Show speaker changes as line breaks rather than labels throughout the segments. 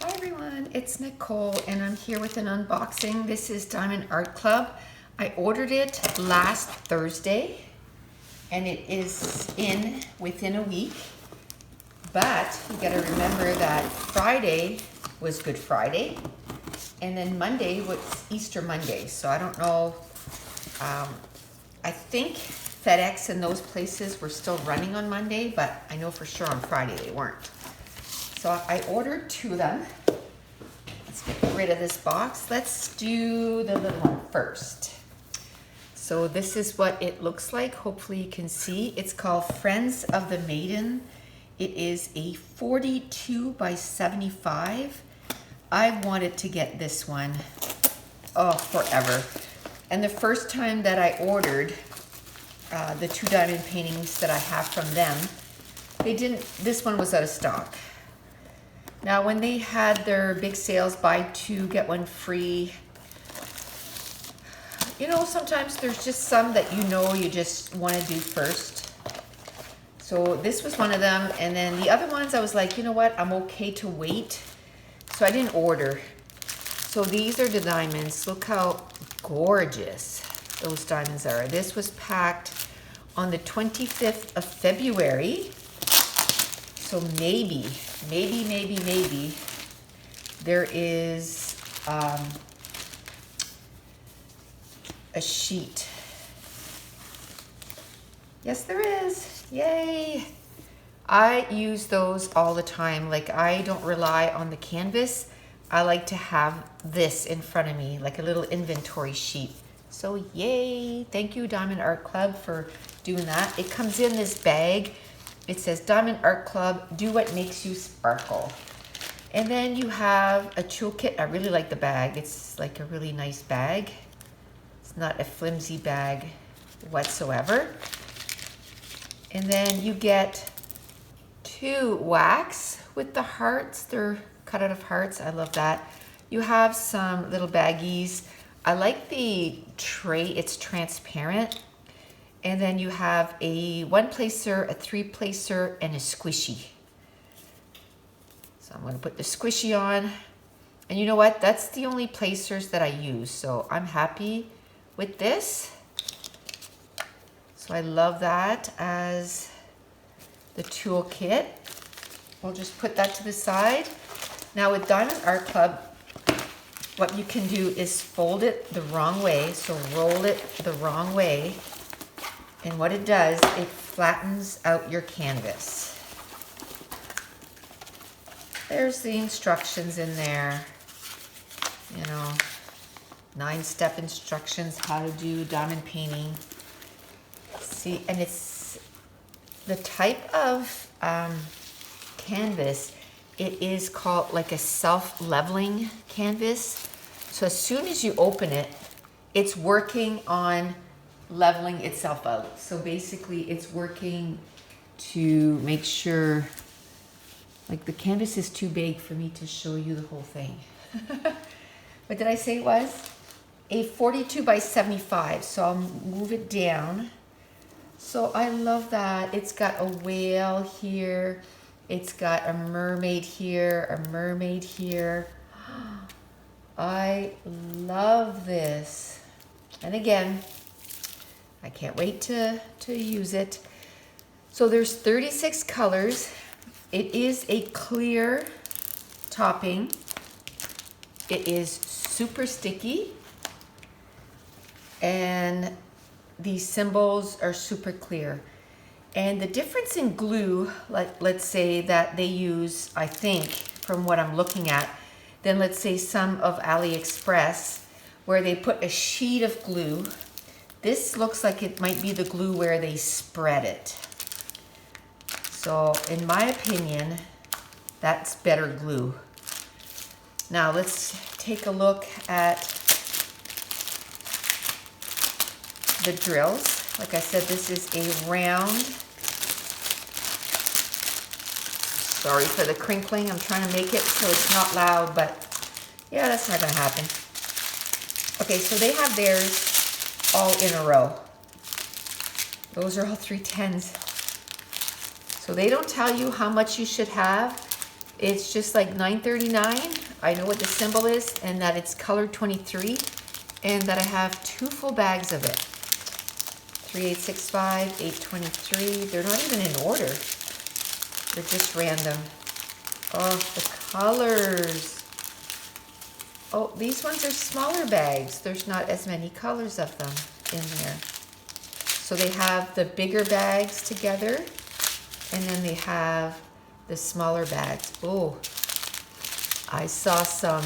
Hi everyone, it's Nicole and I'm here with an unboxing. This is Diamond Art Club. I ordered it last Thursday and it is in within a week. But you gotta remember that Friday was Good Friday and then Monday was Easter Monday. So I don't know, I think FedEx and those places were still running on Monday, but I know for sure on Friday they weren't. So I ordered 2 of them. Let's get rid of this box. Let's do the little one first. So this is what it looks like. Hopefully you can see. It's called Friends of the Maiden. It is a 42 by 75. I wanted to get this one, forever. And the first time that I ordered the 2 diamond paintings that I have from them, this one was out of stock. Now, when they had their big sales, buy 2, get 1 free, you know, sometimes there's just some that you just want to do first. So this was one of them. And then the other ones, I was like, you know what, I'm okay to wait. So I didn't order. So these are the diamonds. Look how gorgeous those diamonds are. This was packed on the 25th of February. So maybe there is a sheet. Yes, there is. Yay. I use those all the time. Like, I don't rely on the canvas. I like to have this in front of me, like a little inventory sheet. So yay. Thank you, Diamond Art Club, for doing that. It comes in this bag. It says Diamond Art Club, do what makes you sparkle. And then you have a toolkit. I really like the bag. It's like a really nice bag. It's not a flimsy bag whatsoever. And then you get 2 wax with the hearts. They're cut out of hearts. I love that. You have some little baggies. I like the tray. It's transparent. And then you have a 1-placer, a 3-placer, and a squishy. So I'm going to put the squishy on. And you know what? That's the only placers that I use. So I'm happy with this. So I love that as the toolkit. We'll just put that to the side. Now with Diamond Art Club, what you can do is fold it the wrong way. So roll it the wrong way. And what it does, it flattens out your canvas. There's the instructions in there. You know, 9-step instructions, how to do diamond painting. See, and it's the type of canvas, it is called like a self-leveling canvas. So as soon as you open it, it's working on leveling itself out. So basically it's working to make sure, like the canvas is too big for me to show you the whole thing. What did I say it was? A 42 by 75. So I'll move it down. So I love that. It's got a whale here. It's got a mermaid here, a mermaid here. I love this. And again, I can't wait to use it. So there's 36 colors. It is a clear topping. It is super sticky. And these symbols are super clear. And the difference in glue, like let's say that they use, I think, from what I'm looking at, then let's say some of AliExpress, where they put a sheet of glue. This looks like it might be the glue where they spread it. So in my opinion, that's better glue. Now let's take a look at the drills. Like I said, this is a round. Sorry for the crinkling. I'm trying to make it so it's not loud, but yeah, that's not gonna happen. Okay, so they have theirs all in a row. Those are all 310s. So they don't tell you how much you should have. It's just like $9.39. I know what the symbol is and that it's color 23 and that I have 2 full bags of it. 3865, 823. They're not even in order. They're just random. Oh, the colors. Oh, these ones are smaller bags. There's not as many colors of them in there. So they have the bigger bags together, and then they have the smaller bags. Oh, I saw some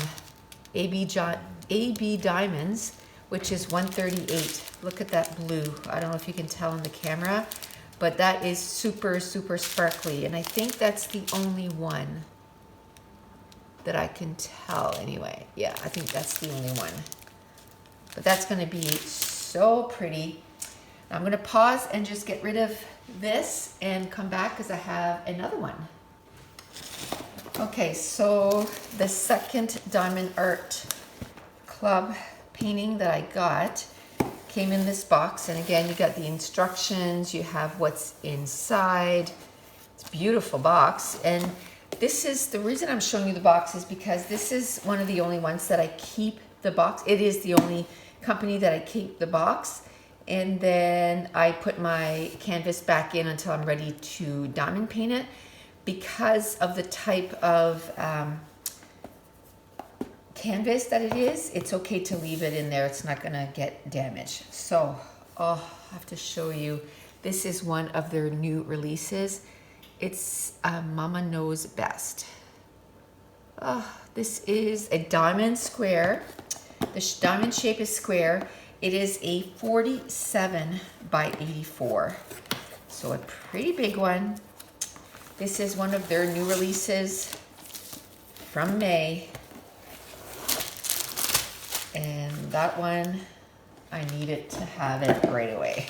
AB Diamonds, which is 138. Look at that blue. I don't know if you can tell in the camera, but that is super, super sparkly. And I think that's the only one that I can tell anyway. Yeah, I think that's the only one. But that's gonna be so pretty. I'm gonna pause and just get rid of this and come back because I have another one. Okay, so the second Diamond Art Club painting that I got came in this box, and again, you got the instructions, you have what's inside. It's a beautiful box, and this is the reason I'm showing you the box is because this is one of the only ones that I keep the box. It is the only company that I keep the box, and then I put my canvas back in until I'm ready to diamond paint it. Because of the type of canvas that it is, it's okay to leave it in there. It's not gonna get damaged. So, oh, I have to show you. This is one of their new releases. It's Mama Knows Best. Oh, this is a diamond square. The diamond shape is square. It is a 47 by 84. So a pretty big one. This is one of their new releases from May. And that one, I needed to have it right away.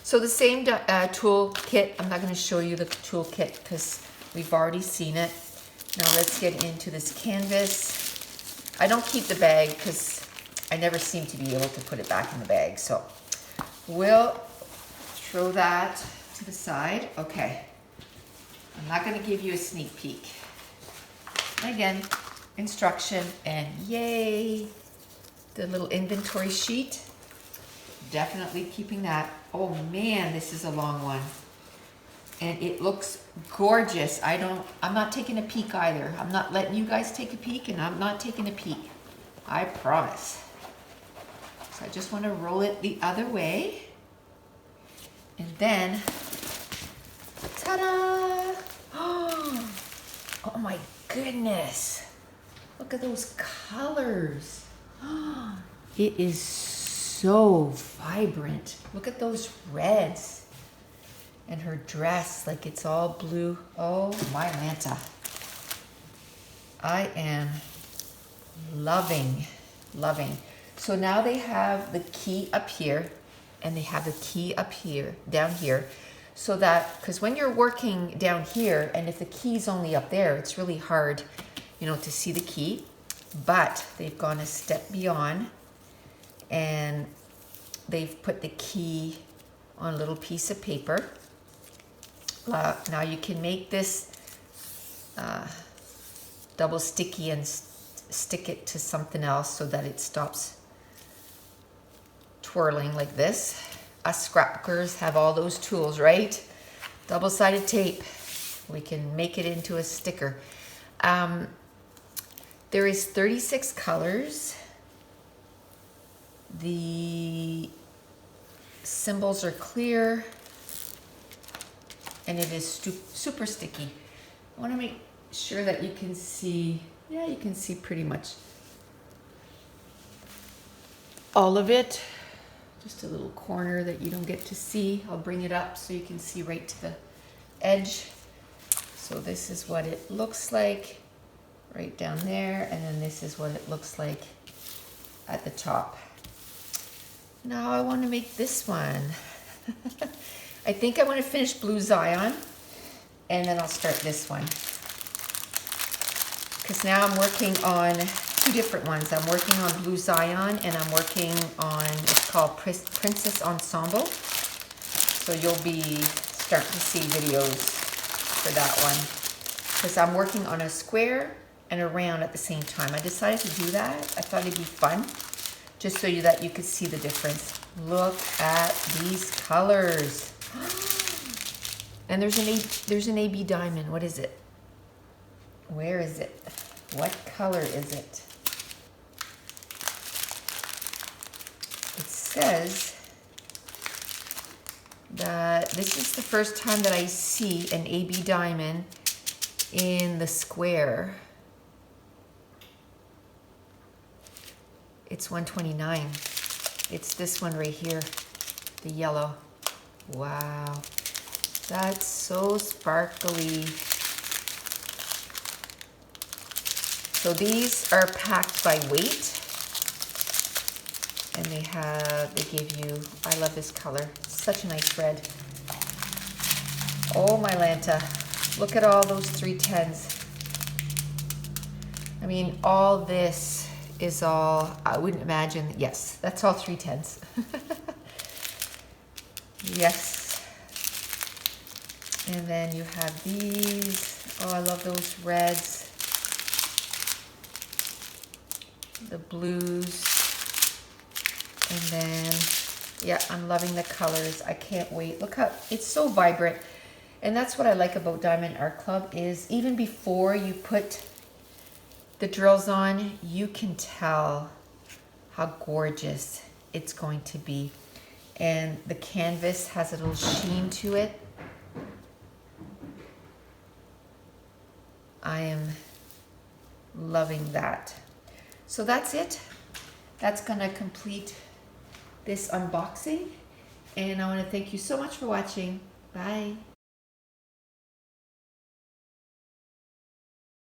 So the same tool kit, I'm not gonna show you the tool kit because we've already seen it. Now let's get into this canvas. I don't keep the bag because I never seem to be able to put it back in the bag. So we'll throw that to the side. Okay. I'm not going to give you a sneak peek. Again, instruction, and yay, the little inventory sheet. Definitely keeping that. Oh man, this is a long one. And it looks gorgeous. I'm not taking a peek either. I'm not letting you guys take a peek, and I'm not taking a peek. I promise. So I just want to roll it the other way. And then, ta-da! Oh my goodness. Look at those colors. It is so vibrant. Look at those reds. And her dress, like it's all blue. Oh my Lanta. I am loving. So now they have the key up here, and they have the key up here, down here. So that, because when you're working down here, and if the key's only up there, it's really hard, you know, to see the key. But they've gone a step beyond, and they've put the key on a little piece of paper. Now you can make this double sticky and stick it to something else so that it stops twirling like this. Us scrapbookers have all those tools, right? Double-sided tape. We can make it into a sticker. There is 36 colors. The symbols are clear, and it is super sticky. I want to make sure that you can see, yeah, you can see pretty much all of it. Just a little corner that you don't get to see. I'll bring it up so you can see right to the edge. So this is what it looks like right down there, and then this is what it looks like at the top. Now I want to make this one. I think I want to finish Blue Zion, and then I'll start this one. Because now I'm working on two different ones. I'm working on Blue Zion, and I'm working on, it's called Princess Ensemble. So you'll be starting to see videos for that one. because I'm working on a square and a round at the same time. I decided to do that. I thought it'd be fun, just so that you could see the difference. Look at these colors. And there's an AB diamond. What is it? Where is it? What color is it? It says that this is the first time that I see an AB diamond in the square. It's 129. It's this one right here, the yellow. Wow, that's so sparkly. So these are packed by weight, and they give you, I love this color, such a nice red. Oh my Lanta, look at all those 310s. I mean, all this is all, I wouldn't imagine, yes, that's all 310s. Yes. And then you have these. Oh, I love those reds. The blues. And then, yeah, I'm loving the colors. I can't wait. Look how, it's so vibrant. And that's what I like about Diamond Art Club is even before you put the drills on, you can tell how gorgeous it's going to be. And the canvas has a little sheen to it. I am loving that. So that's it. That's gonna complete this unboxing. And I wanna thank you so much for watching. Bye.